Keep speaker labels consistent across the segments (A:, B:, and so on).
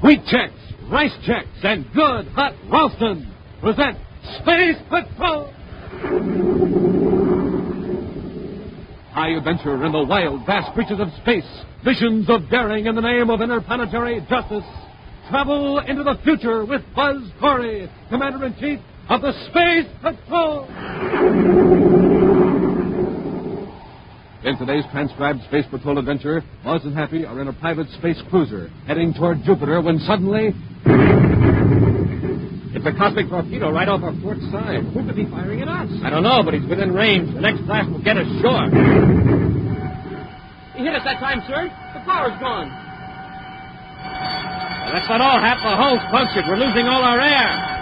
A: Wheat checks, rice checks, and good hot roastin' present Space Patrol! High adventure in the wild, vast reaches of space. Visions of daring in the name of interplanetary justice. Travel into the future with Buzz Corry, Commander-In-Chief of the Space Patrol. In today's transcribed Space Patrol adventure, Buzz and Happy are in a private space cruiser heading toward Jupiter when suddenly...
B: It's a cosmic torpedo right off our port side. Who could be firing at us?
C: I don't know, but he's within range. The next blast will get us shore.
B: He hit us that time, sir. The power's gone.
C: Well, that's not all, Hap. The hull's punctured. We're losing all our air.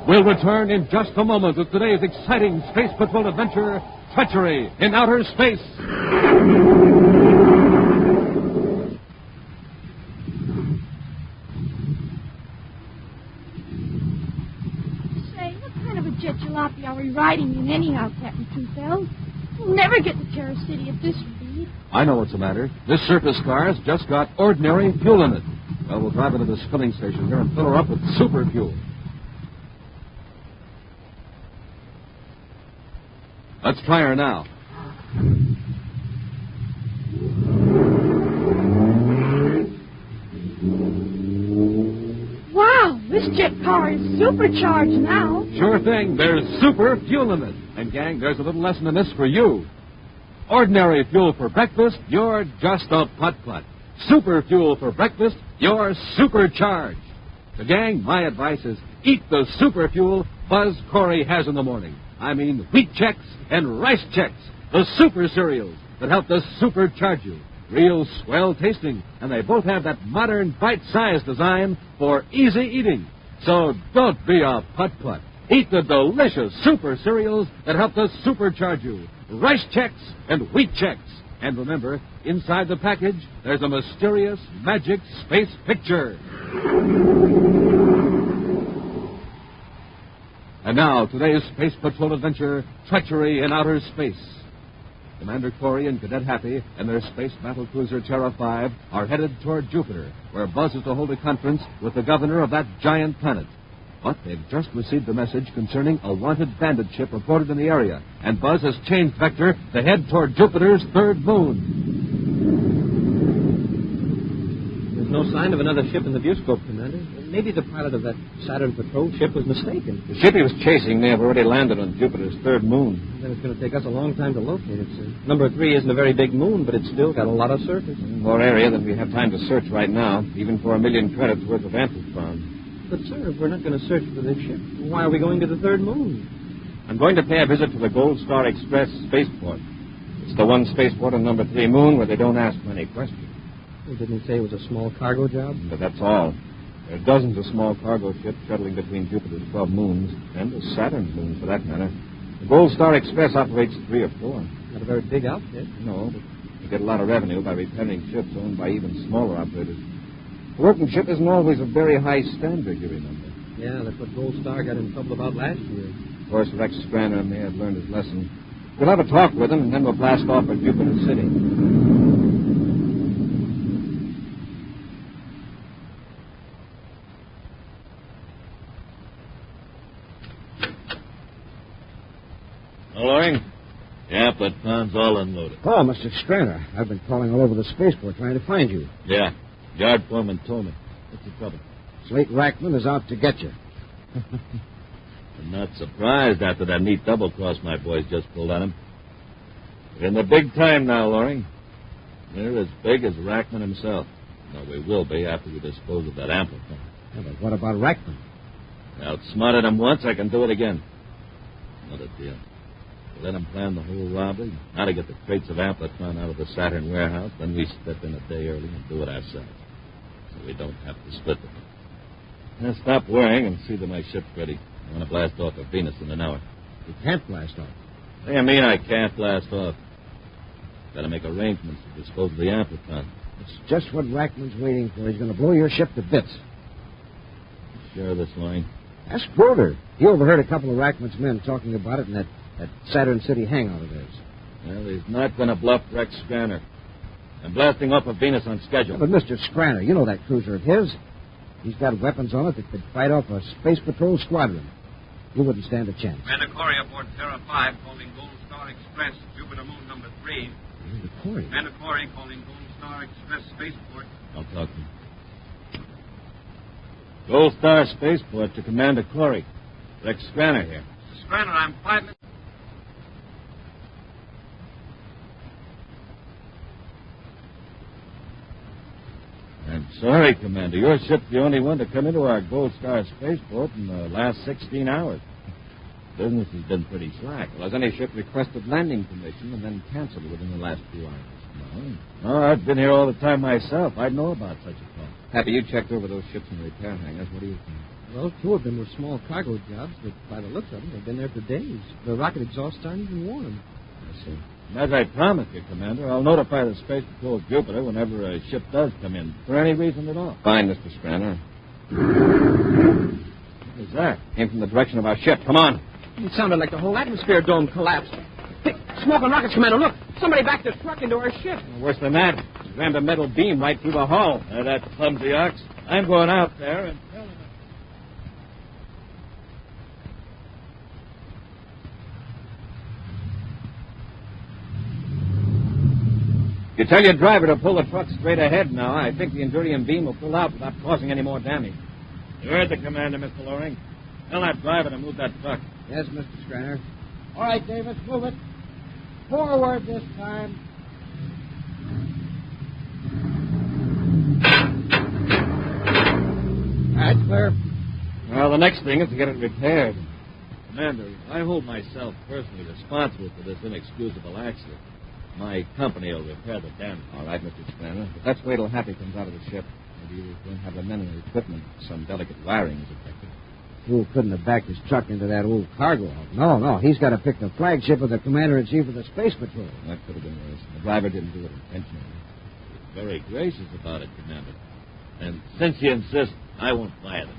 A: We'll return in just a moment with today's exciting Space Patrol adventure, Treachery in Outer Space.
D: Jet jalopy are we riding in anyhow, Captain Two-Bells? We'll never get to Terra City at this speed.
A: I know what's the matter. This surface car's just got ordinary fuel in it. Well, we'll drive her to this filling station here and fill her up with super fuel. Let's try her now.
D: Wow, this jet car is supercharged now.
A: Sure thing. There's super fuel in it. And, gang, there's a little lesson in this for you. Ordinary fuel for breakfast, you're just a putt-putt. Super fuel for breakfast, you're supercharged. So, gang, my advice is eat the super fuel Buzz Corry has in the morning. I mean wheat checks and rice checks, the super cereals that help to supercharge you. Real swell tasting, and they both have that modern bite-sized design for easy eating. So don't be a putt-putt. Eat the delicious super cereals that help to supercharge you. Rice checks and wheat checks. And remember, inside the package, there's a mysterious, magic space picture. And now, today's Space Patrol adventure, Treachery in Outer Space. Commander Corry and Cadet Happy and their space battlecruiser Terra 5 are headed toward Jupiter, where Buzz is to hold a conference with the governor of that giant planet. But they've just received a message concerning a wanted bandit ship reported in the area, and Buzz has changed vector to head toward Jupiter's third moon.
B: There's no sign of another ship in the viewscope, Commander. Maybe the pilot of that Saturn patrol ship was mistaken.
C: The ship he was chasing may have already landed on Jupiter's third moon.
B: Then it's going to take us a long time to locate it, sir. Number 3 isn't a very big moon, but it's still got a lot of surface.
C: More area than we have time to search right now, even for 1 million credits worth of amplifon.
B: But, sir, if we're not going to search for this ship, why are we going to the third moon?
C: I'm going to pay a visit to the Gold Star Express spaceport. It's the one spaceport on number 3 moon where they don't ask many questions.
B: Well, didn't he say it was a small cargo job?
C: But that's all. There are dozens of small cargo ships shuttling between Jupiter's 12 moons, and the Saturn's moons, for that matter. The Gold Star Express operates 3 or 4.
B: Not a very big outfit.
C: No, but you get a lot of revenue by repairing ships owned by even smaller operators. The workmanship isn't always a very high standard, you remember.
B: Yeah, that's what Gold Star got in trouble about last year.
C: Of course, Rex Straner may have learned his lesson. We'll have a talk with him, and then we'll blast off for Jupiter City.
E: Loring? Yeah, Platfon's all unloaded.
F: Oh, Mr. Straner, I've been crawling all over the spaceport trying to find you.
E: Yeah. Yard foreman told me. What's the trouble?
F: Slate Rackman is out to get you.
E: I'm not surprised after that neat double-cross my boys just pulled on him. We're in the big time now, Loring. We're as big as Rackman himself. Well, we will be after we dispose of that amplifier.
F: Yeah, but what about Rackman?
E: I outsmarted him once, I can do it again. Another deal. We let him plan the whole robbery, how to get the crates of amplifon out of the Saturn warehouse, then we step in a day early and do it ourselves. So we don't have to split the thing. Now stop worrying and see that my ship's ready. I want to blast off at Venus in an hour.
F: You can't blast off.
E: What do you mean I can't blast off? Got to make arrangements to dispose of the amplifon.
F: It's just what Rackman's waiting for. He's going to blow your ship to bits.
E: Sure of this, Loring?
F: Ask Broder. He overheard a couple of Rackman's men talking about it in that Saturn City hangout of theirs.
E: Well, he's not going to bluff Rex Straner. I'm blasting off of Venus on schedule.
F: But, Mr. Scranner, you know that cruiser of his. He's got weapons on it that could fight off a Space Patrol squadron. You wouldn't stand a chance.
A: Commander Corry aboard Terra 5 calling Gold Star Express, Jupiter Moon number 3.
F: Commander Corry.
A: Commander Corry calling Gold Star Express Spaceport.
E: I'll talk to him. Gold Star Spaceport to Commander Corry. Rex Scranner here.
A: Mr. Scranner, I'm 5 minutes.
E: I'm sorry, Commander. Your ship's the only one to come into our Gold Star Spaceport in the last 16 hours. Business has been pretty slack.
C: Well, has any ship requested landing permission and then canceled within the last few hours?
E: No, I've been here all the time myself. I'd know about such a call.
C: Happy, you checked over those ships and repair hangars. What do you think?
B: Well, 2 of them were small cargo jobs, but by the looks of them, they've been there for days. The rocket exhausts aren't even warm.
C: I see.
E: And as I promised you, Commander, I'll notify the Space Patrol of Jupiter whenever a ship does come in, for any reason at all.
C: Fine, Mr. Scranner.
E: What was that?
C: Came from the direction of our ship. Come on.
B: It sounded like the whole atmosphere dome collapsed. Hey, smoke and rockets, Commander, look. Somebody backed a truck into our ship.
E: Worse than that. He rammed a metal beam right through the hull. That clumsy ox. I'm going out there and tell him.
C: You tell your driver to pull the truck straight ahead now. I think the Endurium beam will pull out without causing any more damage.
E: You heard the commander, Mr. Loring. Tell that driver to move that truck.
F: Yes, Mr. Scranner. All right, Davis, move it. Forward this time. All right, clear.
C: Well, the next thing is to get it repaired.
E: Commander, I hold myself personally responsible for this inexcusable accident. My company will repair the damage.
C: All right, Mr. Scranner. But let's wait till Happy comes out of the ship. Maybe we won't have the men and equipment. Some delicate wiring is affected.
F: Fool couldn't have backed his truck into that old cargo hulk. No. He's got to pick the flagship of the Commander-In-Chief of the Space Patrol.
C: That could have been worse. The driver didn't do it intentionally.
E: You're very gracious about it, Commander. And since you insist, I won't fire them.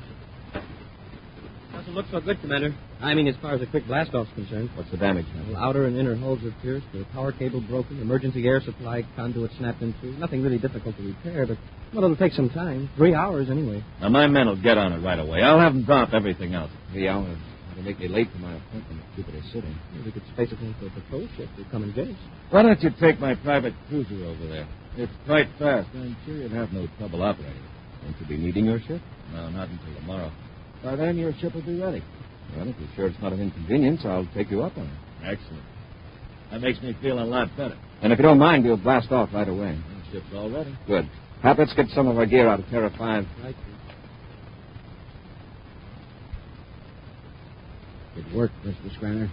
B: Doesn't look so good, Commander. I mean, as far as a quick blast-off's concerned.
C: What's the damage, man?
B: Well, outer and inner hulls are pierced, the power cable broken, emergency air supply conduit snapped in two. Nothing really difficult to repair, but, well, it'll take some time. 3 hours, anyway.
E: Now, my men will get on it right away. I'll have them drop everything else.
C: 3 hours. That'll make me late for my appointment at Jupiter City.
B: Well, we could space it in for a patrol ship to come and get us.
E: Why don't you take my private cruiser over there? It's quite fast. I'm sure you'll have no trouble operating it.
C: Won't you be needing your ship?
E: No, not until tomorrow. By then, your ship will be ready.
C: Well, if you're sure it's not an inconvenience, I'll take you up on it.
E: Excellent. That makes me feel a lot better.
C: And if you don't mind, we'll blast off right away.
E: The ship's all ready.
C: Good. Hap, let's get some of our gear out of Terra 5.
B: Right.
F: Good work, Mr. Scranner.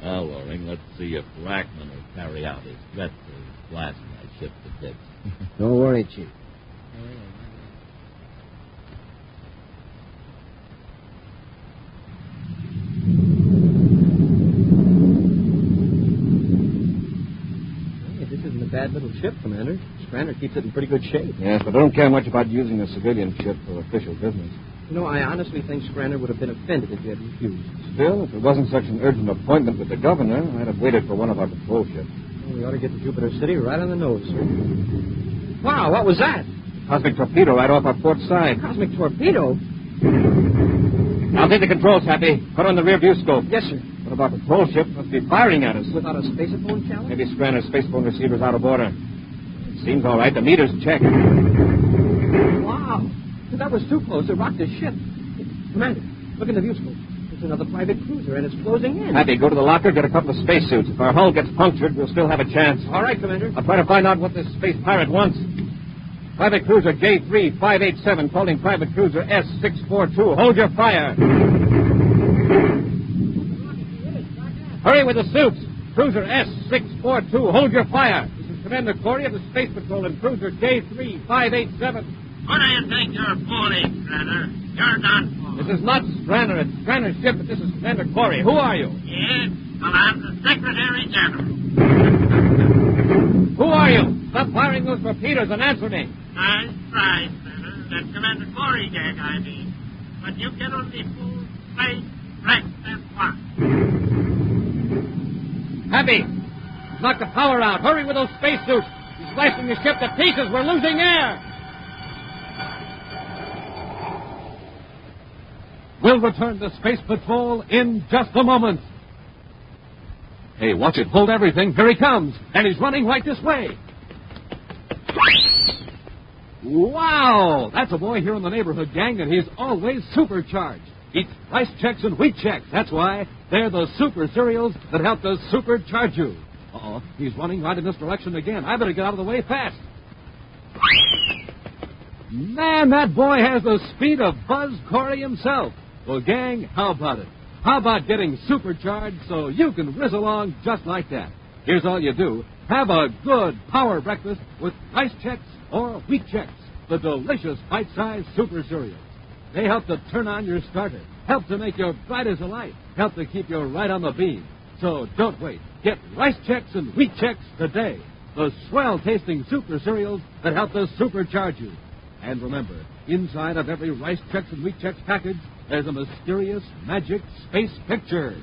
E: Now, Loring, let's see if Rackman will carry out his threat to blast my ship to bits.
F: Don't worry, Chief.
B: Bad little ship, Commander. Scranner keeps it in pretty good shape.
C: Yes, but I don't care much about using a civilian ship for official business.
B: You know, I honestly think Scranner would have been offended if you had refused.
C: Still, if it wasn't such an urgent appointment with the governor, I'd have waited for one of our patrol ships.
B: Well, we ought to get to Jupiter City right on the nose, sir. Wow, what was that?
C: Cosmic torpedo right off our port side.
B: Cosmic torpedo?
C: I'll take the controls, Happy. Put on the rear view scope.
B: Yes, sir.
C: What about the patrol ship? Must be firing at us.
B: Without a spacephone challenge?
C: Maybe Scranner's spacephone receiver's out of order. Seems all right. The meter's checked.
B: Wow. That was too close. It rocked the ship. Commander, look in the view scope. There's another private cruiser, and it's closing in.
C: Happy, go to the locker, get a couple of spacesuits. If our hull gets punctured, we'll still have a chance.
B: All right, Commander.
C: I'll try to find out what this space pirate wants. Private cruiser J3587 calling private cruiser S642. Hold your fire. Hurry with the suits. Cruiser S642. Hold your fire. This is Commander Corry of the Space Patrol and cruiser J3587.
G: What do you think you're fooling, Scranner? You're done for.
C: This is not Scranner. It's Scranner's ship, but this is Commander Corry. Who are you?
G: Yes, well, I'm the Secretary General.
C: Who are you? Stop firing those torpedoes and answer me.
G: I tried, Scranner. That Commander Corry gag, I mean. But you get only full space, wreck, and what?
C: Happy, knocked the power out. Hurry with those spacesuits. He's blasting the ship to pieces. We're losing air.
A: We'll return to Space Patrol in just a moment. Hey, watch it. Hold everything. Here he comes. And he's running right this way. Wow! That's a boy here in the neighborhood, gang, and he's always supercharged. Eats rice checks and wheat checks. That's why they're the super cereals that help to supercharge you. Uh-oh, he's running right in this direction again. I better get out of the way fast. Man, that boy has the speed of Buzz Corry himself. Well, gang, how about it? How about getting supercharged so you can whiz along just like that? Here's all you do. Have a good power breakfast with rice checks or wheat checks, the delicious bite-sized super cereals. They help to turn on your starter, help to make you bright as a light, help to keep you right on the beam. So don't wait. Get rice checks and wheat checks today. The swell-tasting super cereals that help to supercharge you. And remember, inside of every rice checks and wheat checks package, there's a mysterious, magic space picture.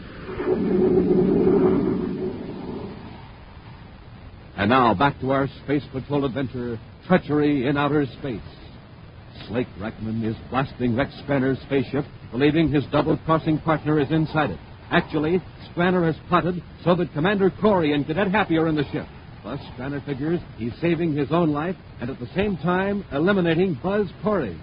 A: And now back to our Space Patrol adventure, Treachery in Outer Space. Slake Rackman is blasting Rex Spanner's spaceship, believing his double-crossing partner is inside it. Actually, Spanner has plotted so that Commander Corry and Cadet Happy are in the ship. Thus, Spanner figures he's saving his own life and at the same time eliminating Buzz Corry.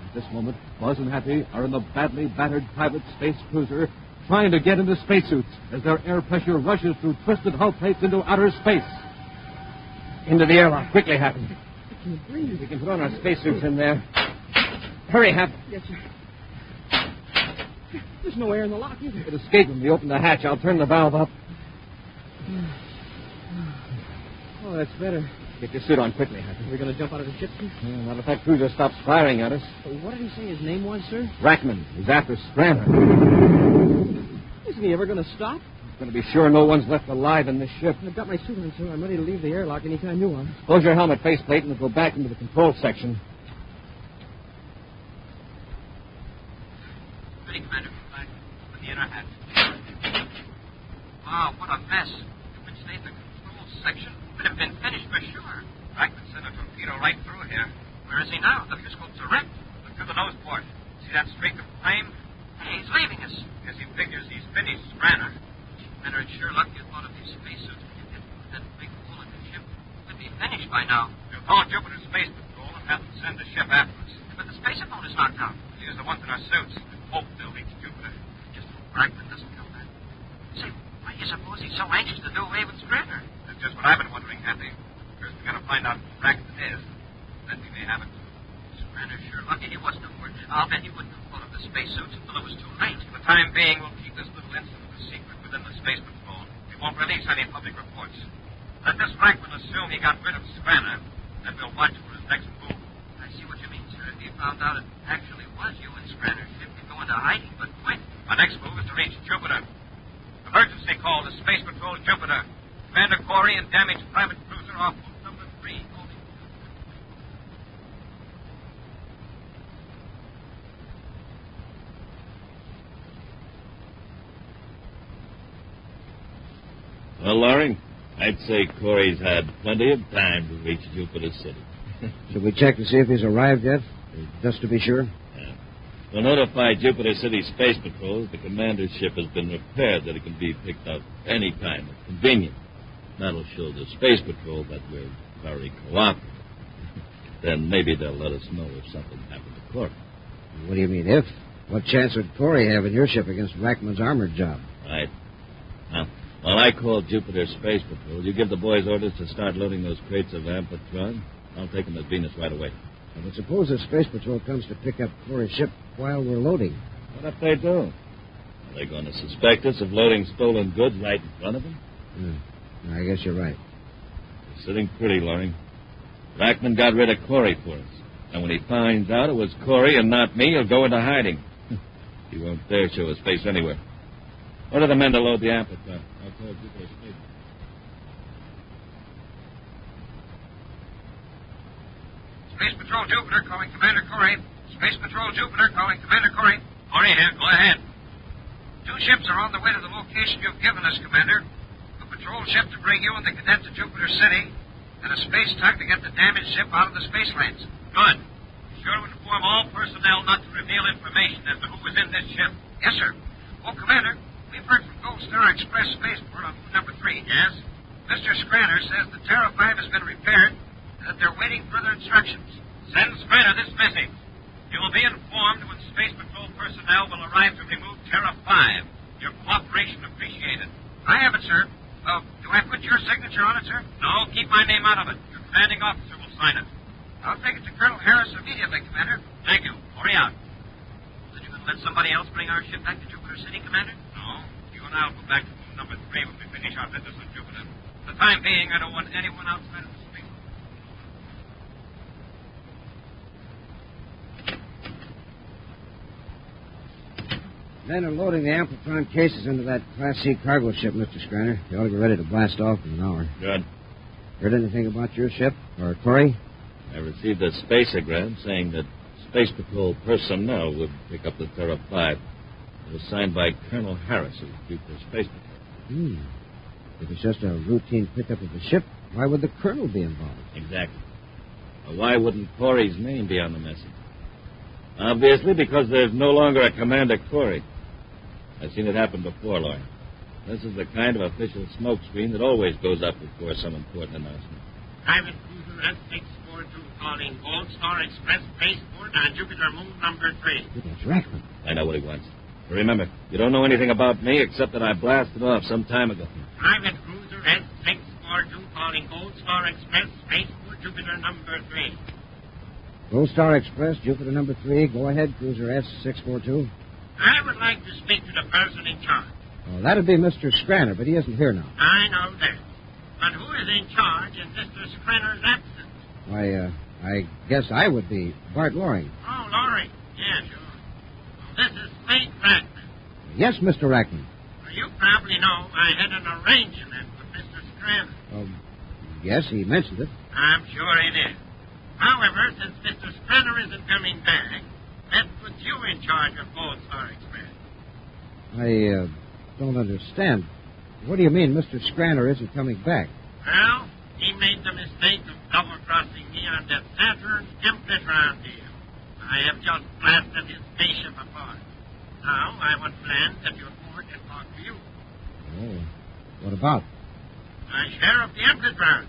A: At this moment, Buzz and Happy are in the badly battered private space cruiser trying to get into spacesuits as their air pressure rushes through twisted hull plates into outer space.
C: Into the airlock. Quickly, Happy.
B: I can't breathe.
C: We can put on our spacesuits in there. Hurry, Hap.
B: Yes, sir. There's no air in the lock either.
C: It escaped when we open the hatch. I'll turn the valve up.
B: Oh, that's better.
C: Get your suit on quickly, Happy.
B: We're going to jump out of the ship, sir?
C: Yeah, not if that cruiser stops firing at us.
B: What did he say his name was, sir?
C: Rackman. He's after Spanner.
B: Isn't he ever going to stop?
C: He's going to be sure no one's left alive in this ship.
B: I've got my suit on, sir. I'm ready to leave the airlock anytime you want.
C: Close your helmet faceplate and we'll go back into the control section.
G: Ready, Commander. Back with the inner hatch. Wow, what a mess. If we'd stayed in the control section, we'd have been finished for sure. Rackman sent a torpedo right through here. Where is he now? The periscope's erect. Look through the nose port. See that streak of flame? Hey, he's leaving us. Guess he figures he's finished Spanner. Commander, it's sure lucky you thought of these spacesuits. If you didn't put that big hole in the ship, we'd be finished by now. We'll call Jupiter Space Patrol and have them send the ship after us. But the spacephone is knocked out. We'll use the ones in our suits. Hope they'll reach Jupiter. Just hope Rackman doesn't come back. Say, why do you suppose he's so anxious to do away with Spanner? That's just what I've been wondering, Happy. First, we gotta find out who Rackman is. Then we may have it. Spanner's sure lucky he wasn't aboard. I'll bet he wouldn't have thought of the spacesuits until it was too late. For the time being, we'll keep this little incident a secret within the Space Patrol. We won't release any public reports. Let this Rackman assume he got rid of Spanner, then we'll watch for his next move. I see what you mean, sir. If he found out it actually was you and Spanner's ship, he'd go into hiding, but quick. Our next move is to reach Jupiter. Emergency call to Space Patrol Jupiter. Commander Corry and damaged private cruiser off boat number 3. Over.
E: Well, Loring, I'd say Corey's had plenty of time to reach Jupiter City.
F: Should we check to see if he's arrived yet? Just to be sure?
E: Yeah. We'll notify Jupiter City Space Patrol the commander's ship has been repaired, that it can be picked up any time it's convenient. That'll show the Space Patrol that we're very cooperative. Then maybe they'll let us know if something happened to Corey.
F: What do you mean, if? What chance would Corey have in your ship against Rackman's armored job?
E: Right. Well, while I call Jupiter Space Patrol, you give the boys orders to start loading those crates of Ampatron. I'll take them to Venus right away.
F: But suppose the Space Patrol comes to pick up Corey's ship while we're loading.
E: What if they do? Are they going to suspect us of loading stolen goods right in front of them?
F: I guess you're right.
E: You're sitting pretty, Loring. Rackman got rid of Corey for us. And when he finds out it was Corey and not me, he'll go into hiding. He won't dare show his face anywhere. Order the men to load the Ampatron. I'll call Jupiter Space.
G: Space Patrol Jupiter calling Commander Corry. Space Patrol Jupiter calling Commander Corry. Corry here. Go ahead. 2 ships are on the way to the location you've given us, Commander. The patrol ship to bring you and the cadet to Jupiter City, and a space tug to get the damaged ship out of the space lanes. Good. Be sure to inform all personnel not to reveal information as to who was in this ship. Yes, sir. Oh, Commander, we've heard from Gold Star Express Spaceport on moon number 3. Yes? Mr. Scranner says the Terra 5 has been repaired and that they're waiting further instructions. Send Scranner this message. You will be informed when Space Patrol personnel will arrive to remove Terra 5. Your cooperation appreciated. I have it, sir. Do I put your signature on it, sir? No, keep my name out of it. Your commanding officer will sign it. I'll take it to Colonel Harris immediately, Commander. Thank you. Hurry out. Then you going to let somebody else bring our ship back to Jupiter City, Commander? No. You and I will go back to moon number 3 when we finish our business on Jupiter. For the time being, I don't want anyone outside of the space.
F: Men are loading the Amplitron cases into that Class C cargo ship, Mr. Scranner. They ought to be ready to blast off in an hour.
E: Good.
F: Heard anything about your ship, or Corry?
E: I received a spaceogram saying that Space Patrol personnel would pick up the Terra 5. It was signed by Colonel Harris of Jupiter Space Patrol.
F: If it's just a routine pickup of the ship, why would the colonel be involved?
E: Exactly. Well, why wouldn't Corry's name be on the message? Obviously, because there's no longer a Commander Corry. I've seen it happen before, Laurie. This is the kind of official smokescreen that always goes up before some important announcement.
H: Private cruiser S642 calling Gold Star Express Spaceport on Jupiter moon number 3.
F: That's Rackman.
E: I know what he wants. But remember, you don't know anything about me except that I blasted off some time ago.
H: Private cruiser S642 calling Gold Star Express Spaceport Jupiter number 3.
F: Gold Star Express, Jupiter number 3. Go ahead, cruiser S642.
H: I would like to speak to the person in charge.
F: Well, that'd be Mr. Scranner, but he isn't here now.
H: I know that. But who is in charge in Mr. Scranner's absence?
F: Why, I guess I would be Bart Loring.
H: Oh, Loring. Yeah, sure. This is Slate Rackman.
F: Yes, Mr. Rackman.
H: Well, you probably know I had an arrangement with Mr. Scranner.
F: Yes, he mentioned it.
H: I'm sure he did. However, since Mr. Scranner isn't coming back, that puts you in charge of Gold Star Express.
F: I don't understand. What do you mean Mr. Scranner isn't coming back?
H: Well, he made the mistake of double-crossing me on that Saturn Templetron deal. I have just blasted his spaceship apart. Now, I would plan that your board can talk to you.
F: Oh, what about?
H: My share of the Templetron.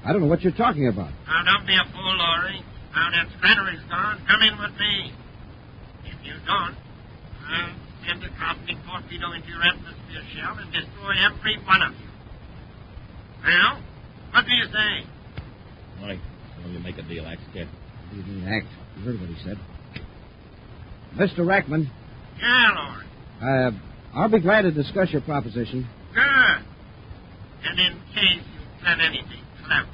F: I don't know what you're talking about.
H: Now, don't be a fool, Laurie. Now that Scranner is gone, come in with me. If you don't, I'll send a cosmic torpedo into your atmosphere shell and destroy every one of you. Well, what do you say?
E: All right. Well, you make a deal, act scared.
F: What do you mean, act? You heard what he said. Mr. Rackman.
H: Yeah, Laurie.
F: I'll be glad to discuss your proposition.
H: Good. And in case you plan anything clever,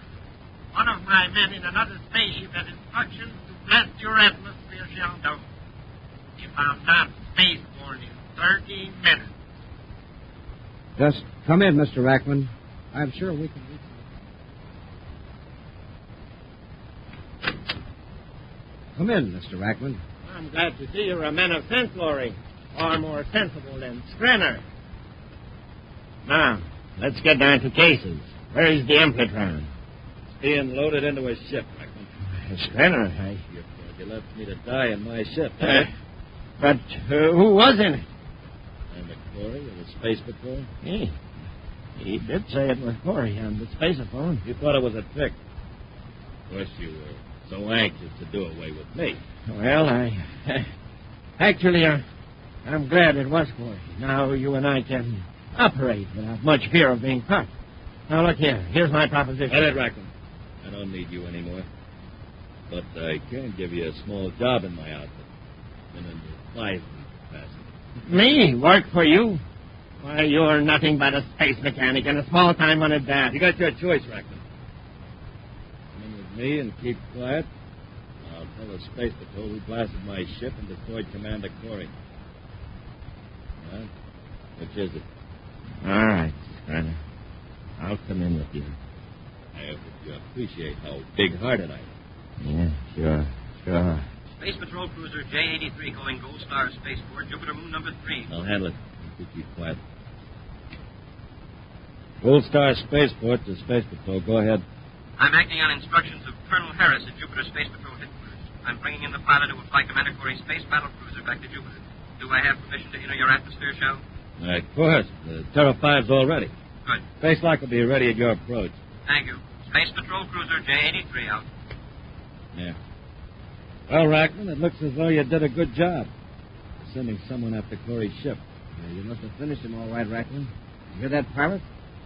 H: one of my men in another spaceship has instructions to blast your atmosphere shell down. If I'm not spaceborne in 30 minutes.
F: Just come in, Mr. Rackman. I'm sure we can reach you. Come in, Mr. Rackman.
H: I'm glad to see you're a man of sense, Laurie. Far more sensible than Scranner. Now, let's get down to cases. Where is the Amplitron?
E: Being loaded into a ship, Rackman.
H: Scranner,
E: You left me to die in my ship.
H: But who was in it?
E: Commander Corry of the Space Patrol.
H: He did say it was Corry on the spaceophone.
E: You thought it was a trick. Of course, you were so anxious to do away with me.
H: Well, I'm glad it was Corry. Now you and I can operate without much fear of being caught. Now, look here. Here's my proposition.
E: Get it, Rackman. I don't need you anymore. But I can give you a small job in my outfit. In an advisory capacity.
H: Me? Work for you? Why, you're nothing but a space mechanic and a small-time one at that.
E: You got your choice, Rackman. Come in with me and keep quiet. I'll tell the Space Patrol who blasted my ship and destroyed Commander Corry. Well, which is it?
H: All right, Scranner. I'll come in with you.
E: I hope you appreciate how big-hearted I am.
H: Yeah, sure.
G: Space Patrol Cruiser J-83 going Gold Star Spaceport, Jupiter moon number 3.
E: I'll handle it. You keep quiet. Gold Star Spaceport to Space Patrol. Go ahead.
G: I'm acting on instructions of Colonel Harris at Jupiter Space Patrol headquarters. I'm bringing in the pilot who will fly Commander Corry's space battle cruiser back to Jupiter. Do I have permission to enter your atmosphere, Shell?
E: Of course. The Terra 5's all ready.
G: Good.
E: Space Lock will be ready at your approach.
G: Thank you. Space Patrol cruiser J-83 out.
E: Yeah. Well, Rackman, it looks as though you did a good job. Sending someone after Corey's ship.
F: You must have finished him all right, Rackman. You hear that, pilot?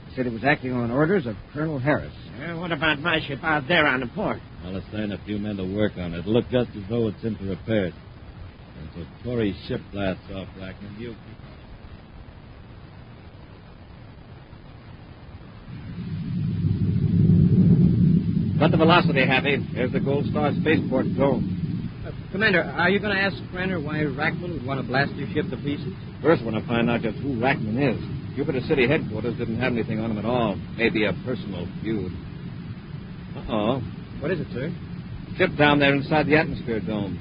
F: He said he was acting on orders of Colonel Harris.
H: What about my ship out there on the port?
E: I'll assign a few men to work on it. It'll look just as though it's into repairs. And so Corey's ship blasts off, Rackman. You...
C: Got the velocity, Happy. Here's the Gold Star Spaceport dome.
B: Commander, are you going to ask Scranner why Rackman would want to blast your ship to pieces?
C: First, want to find out just who Rackman is. Jupiter City headquarters didn't have anything on him at all. Maybe a personal feud. Uh-oh.
B: What is it, sir?
C: Ship down there inside the atmosphere dome.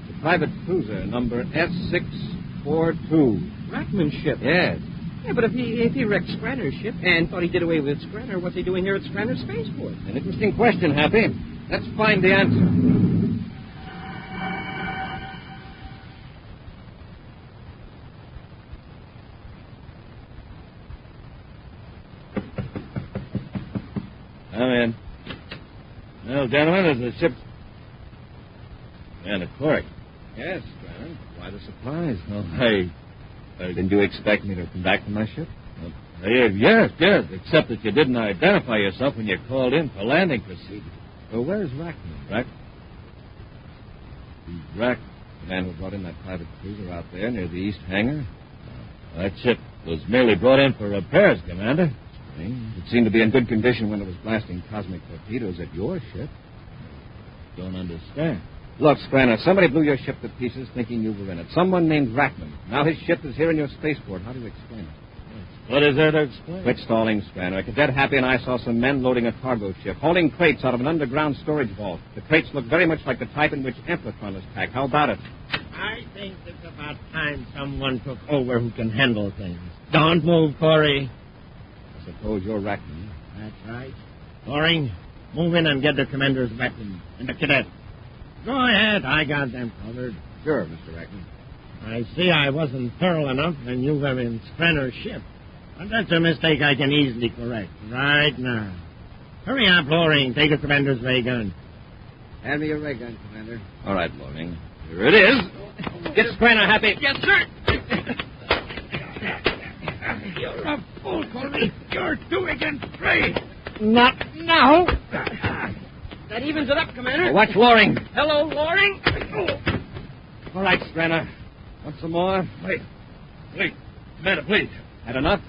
C: It's a private cruiser, number S642.
B: Rackman's ship?
C: Yes.
B: Yeah, but if he wrecked Scranner's ship and thought he did away with Scranner, what's he doing here at Scranner's spaceport?
C: An interesting question, Happy. Let's find the answer. Come in. Well, gentlemen, is the ship... And a cork. Yes, Scranner. Quite a surprise. Oh, hey. Didn't you expect me to come back to my ship? Yes, except that you didn't identify yourself when you called in for landing procedures. Well, where's Rackman? Rack, the man who brought in that private cruiser out there near the east hangar? That ship was merely brought in for repairs, Commander. It seemed to be in good condition when it was blasting cosmic torpedoes at your ship. Don't understand. Look, Scranner, somebody blew your ship to pieces thinking you were in it. Someone named Rackman. Now his ship is here in your spaceport. How do you explain it?
E: What is there to explain?
C: Quit stalling, Scranner. Cadet Happy and I saw some men loading a cargo ship, hauling crates out of an underground storage vault. The crates look very much like the type in which Amplitron is packed. How about it?
H: I think it's about time someone took over who can handle things. Don't move, Corry.
C: I suppose you're Rackman.
H: That's right. Corry, move in and get the commander's weapon and the cadet. Go ahead. I got them covered.
F: Sure, Mr. Rackman.
H: I see I wasn't thorough enough when you were in Scranner's ship. But that's a mistake I can easily correct right now. Hurry up, Loring. Take the commander's ray gun.
F: Hand me your ray gun, Commander.
C: All right, Loring. Here it is. Get Scranner, Happy.
H: Yes, sir. You're a fool, Corry. You're 2 against 3.
B: Not now. That evens it up, Commander.
C: Watch Loring.
B: Hello, Loring.
C: All right, Scranner. Want some more?
E: Wait. Commander, please.
C: Had enough?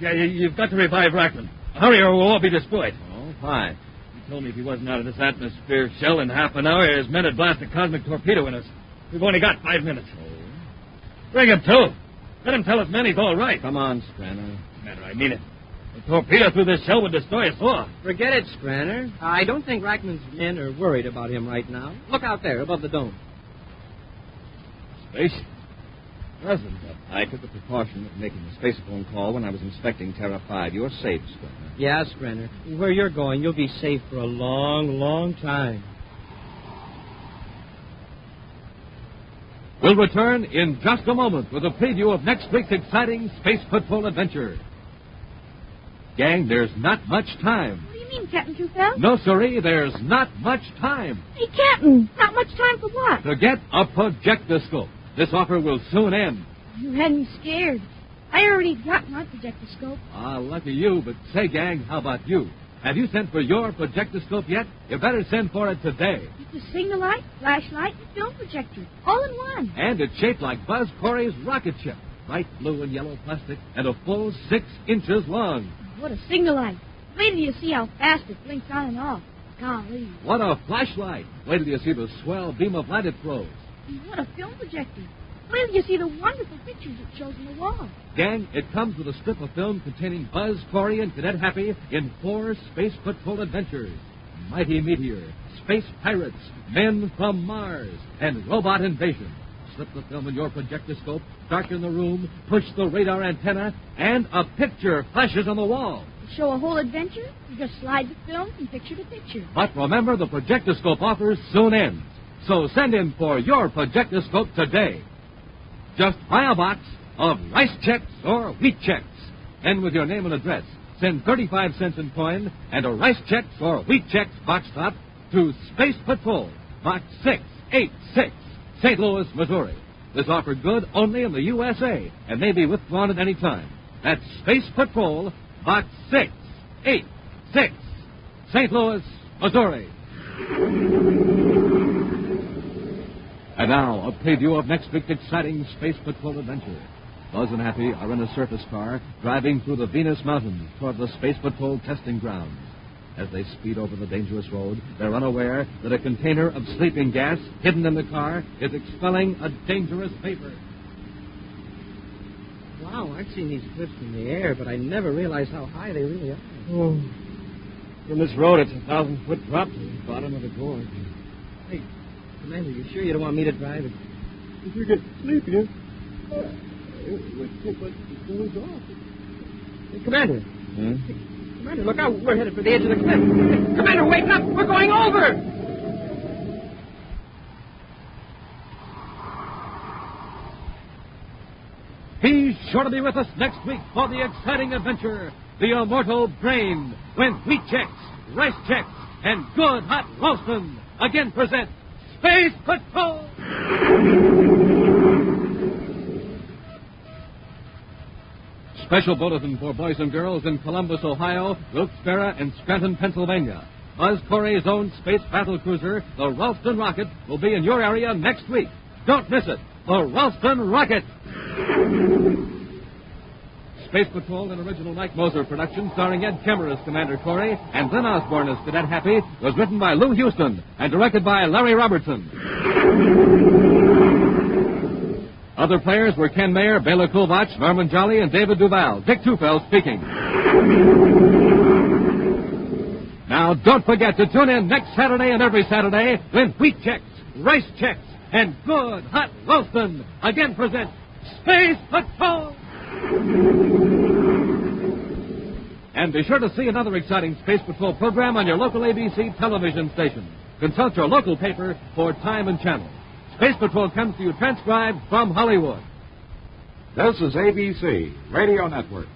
E: Yeah, you've got to revive Rackman. Hurry or we'll all be destroyed.
C: Oh, fine.
E: He told me if he wasn't out of this atmosphere shell in half an hour, his men would blast a cosmic torpedo in us. We've only got 5 minutes. Bring him to. Let him tell his men he's all right.
C: Come on, Scranner.
E: Commander, I mean it. A torpedo through this shell would destroy us all.
B: Forget it, Scranner. I don't think Rackman's men are worried about him right now. Look out there, above the dome.
E: Space?
C: President, I took the precaution of making a spacephone call when I was inspecting Terra 5. You're safe, Scranner.
B: Yeah, Scranner. Where you're going, you'll be safe for a long, long time.
A: We'll return in just a moment with a preview of next week's exciting Space Patrol adventure. Gang, there's not much time.
D: What do you mean, Captain Truefell?
A: No, sirree, there's not much time.
D: Hey, Captain, not much time for what?
A: To get a projectoscope. This offer will soon end.
D: You had me scared. I already got my projectoscope.
A: Ah, lucky you, but say, gang, how about you? Have you sent for your projectoscope yet? You better send for it today.
D: It's a signal light, flashlight, and film projector, all in one.
A: And it's shaped like Buzz Corry's rocket ship. Bright blue and yellow plastic and a full 6 inches long.
D: What a signal light. Wait till you see how fast it blinks on and off. Golly.
A: What a flashlight. Wait till you see the swell beam of light it throws.
D: And what a film projector. Wait till you see the wonderful pictures it shows on the wall.
A: Gang, it comes with a strip of film containing Buzz Corry and Cadet Happy in 4 Space Patrol adventures. Mighty Meteor, Space Pirates, Men from Mars, and Robot Invasion. slip the film in your projectoscope, darken the room, push the radar antenna, and a picture flashes on the wall.
D: To show a whole adventure, you just slide the film from picture to picture.
A: But remember, the projectoscope offer soon ends. So send in for your projectoscope today. Just buy a box of rice checks or wheat checks. And with your name and address, send 35 cents in coin and a rice checks or wheat checks box top to Space Patrol, Box 686, St. Louis, Missouri. This offer good only in the USA and may be withdrawn at any time. That's Space Patrol, Box 686, St. Louis, Missouri. And now, a preview of next week's exciting Space Patrol adventure. Buzz and Happy are in a surface car driving through the Venus Mountains toward the Space Patrol testing grounds. As they speed over the dangerous road, they're unaware that a container of sleeping gas hidden in the car is expelling a dangerous vapor.
B: Wow, I've seen these cliffs in the air, but I never realized how high they really are.
C: Oh. From this road, it's a 1,000-foot drop to the bottom of the gorge.
B: Hey, Commander, you sure you don't want me to drive it?
C: If we get sleepy,
B: Hey, Commander. Commander, look out. We're headed for the edge of the cliff. Commander, wake up. We're going over.
A: Be sure to be with us next week for the exciting adventure, The Immortal Brain, when wheat checks, rice checks, and good hot roastin' again present Space Patrol! Special bulletin for boys and girls in Columbus, Ohio, Wilkes-Barre, and Scranton, Pennsylvania. Buzz Corry's own space battle cruiser, the Ralston Rocket, will be in your area next week. Don't miss it. The Ralston Rocket. Space Patrol, an original Mike Moser production starring Ed Kemmer as Commander Corry and Glenn Osborne as Cadet Happy, was written by Lou Houston and directed by Larry Robertson. Other players were Ken Mayer, Bela Kulvach, Norman Jolly, and David Duval. Dick Tufel speaking. Now, don't forget to tune in next Saturday and every Saturday when wheat checks, rice checks, and good hot roastin' again present Space Patrol! And be sure to see another exciting Space Patrol program on your local ABC television station. Consult your local paper for time and channel. Space Patrol comes to you transcribed from Hollywood.
I: This is ABC Radio Network.